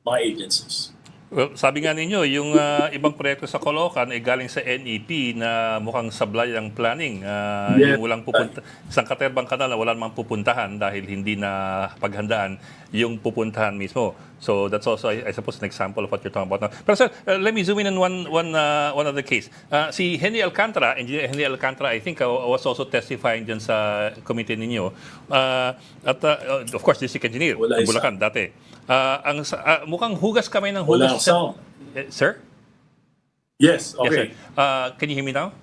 mga agencies. Well, sabi nga ninyo, yung ibang proyekto sa Caloocan ay galing sa NEP na mukhang sablay ang planning. Yes. Yung walang pupunta, isang katerbang kanal na wala namang pupuntahan dahil hindi na paghandaan yung pupuntahan mismo. So that's also, I suppose, an example of what you're talking about now. Pero sir, let me zoom in on one other case. Si Henry Alcantara, Engineer Henry Alcantara, I think was also testifying dyan sa committee ninyo. Of course, district engineer, Wala ng isa. Bulacan dati. Mukhang hugas kamay ng Wala hugas. sound. Sir? Yes, Yes, sir. okay. Can you hear me now?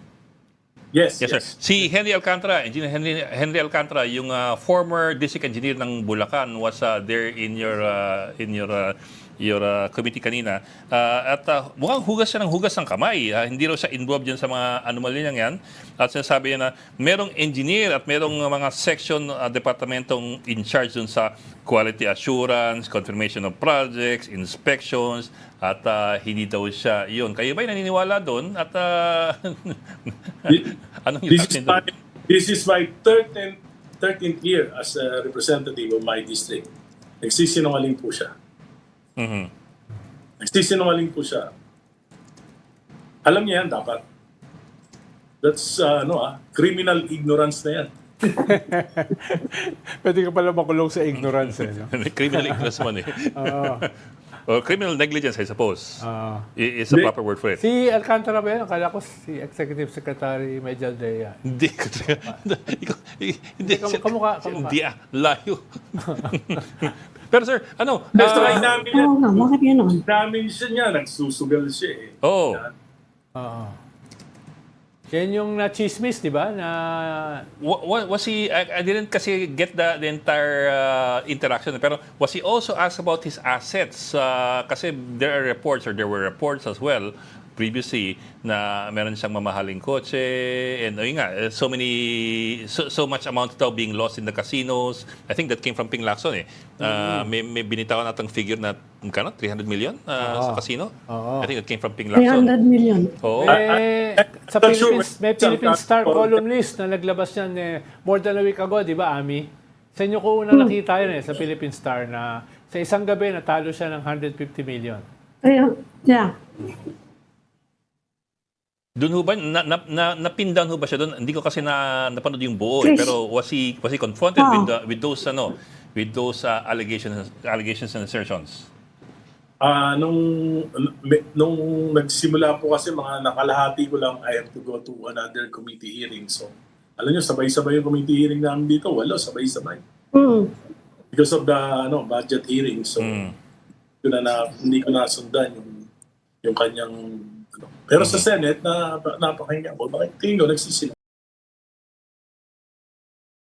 Yes, Yes, sir. Si Henry Alcantara, Engineer Henry Alcantara, yung former district engineer ng Bulacan was there in your committee kanina. Mukhang hugas siya ng hugas ng kamay. Hindi raw siya involved dyan sa mga anomalya yan. At sinasabi niya na merong engineer at merong mga section departamentong in charge dun sa quality assurance, confirmation of projects, inspections, at hindi daw siya yun. Kayo ba'y naniniwala doon? At anong This is my 13th year as a representative of my district. Nagsisinungaling po siya. Mhm. Nagsisinungaling po siya. Alam niya yan dapat. That's criminal ignorance na yan. Pwede ka pala makulong sa ignorance. Eh, no? Criminal ignorance man eh. Oo. Or criminal negligence, I suppose. Oo. Is a proper word for it. Si Alcantara ba yun? Akala ko si Executive Secretary Medialdea. Hindi. Hindi. Kamukha. Hindi layo. Pero sir, ano? Try namin yan. Oo nga, bakit gano'n? Namin siya niya. Nagsusugal siya eh. Oh. Oo. Yan yung na-chismis, di ba? Na Was he, I didn't kasi get the entire interaction, pero was he also asked about his assets? Kasi there were reports as well previously na meron siyang mamahaling kotse and ayun nga, so much amount daw being lost in the casinos. I think that came from Ping Lacson eh. May binitawan natang figure na magkano? 300 million sa casino? Oo. I think that came from Ping Lacson. 300 million. Oo. sa not sure Philippines, may where- Philippine Star columnist na naglabas yan more than a week ago, di ba, Ami? Sa inyo ko una nakita yun sa Philippine Star na sa isang gabi natalo siya ng 150 million. Kaya, yeah. Doon ho ba, napin down ho ba siya doon? Hindi ko kasi napanood yung buo eh. Yes. Pero was he confronted with those allegations and assertions? Nung nagsimula po kasi mga nakalahati ko lang, I have to go to another committee hearing. So, alam nyo, sabay-sabay yung committee hearing namin dito. Wala, sabay-sabay. Mm. Because of the budget hearing. So, hindi ko nasundan yung kanyang... Pero sa Senate, napakinggan ko. Bakit tingin ko nagsisinungaling?